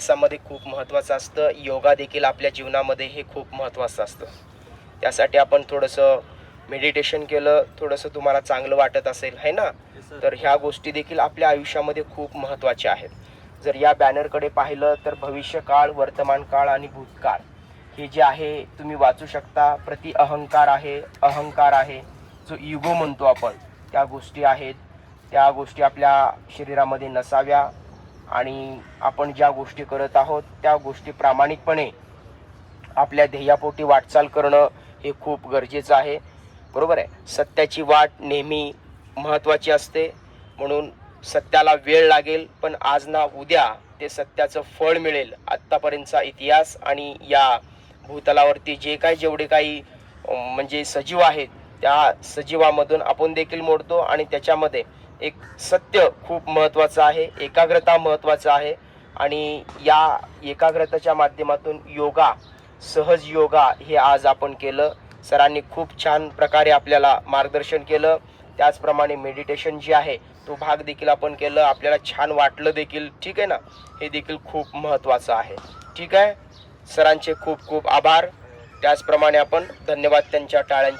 अभ्यासामध्ये खूप महत्त्वाचं असतं, योगा देखील आपल्या जीवनामध्ये हे खूप महत्त्वाचं असतं. त्यासाठी आपण थोडंसं मेडिटेशन केलं, थोडंसं तुम्हाला चांगलं वाटत असेल है ना, तर ह्या गोष्टी देखील आपल्या आयुष्यामध्ये खूप महत्त्वाच्या आहेत. जर या बॅनरकडे पाहिलं तर भविष्यकाळ, वर्तमान काळ आणि भूतकाळ हे जे आहे तुम्ही वाचू शकता. प्रति अहंकार आहे, अहंकार आहे, जो इगो म्हणतो आपण, त्या गोष्टी आहेत. त्या गोष्टी आपल्या शरीरामध्ये नसाव्या आणि आपण ज्या गोष्टी करत आहोत त्या गोष्टी प्रामाणिकपणे आपल्या ध्येयापोटी वाटचाल करणं हे खूप गरजेचं आहे. बरोबर आहे. सत्याची वाट नेहमी महत्त्वाची असते, म्हणून सत्याला वेळ लागेल, पण आज ना उद्या ते सत्याचं फळ मिळेल. आत्तापर्यंतचा इतिहास आणि या भूतलावरती जे काही जेवढे काही म्हणजे सजीव आहेत, त्या सजीवामधून आपण देखील मोडतो आणि त्याच्यामध्ये एक सत्य खूप महत्त्वाचं आहे, एकाग्रता महत्त्वाचं आहे. आणि या एकाग्रतेच्या माध्यमातून योगा, सहज योगा हे आज आपण केलं. सरांनी खूप छान प्रकारे आपल्याला मार्गदर्शन केलं. त्याचप्रमाणे मेडिटेशन जे आहे तो भाग देखील आपण केलं. आपल्याला छान वाटलं देखील. ठीक आहे ना, हे देखील खूप महत्त्वाचं आहे. ठीक आहे, सरांचे खूप खूप आभार. त्याचप्रमाणे आपण धन्यवाद त्यांच्या टाळ्यांचे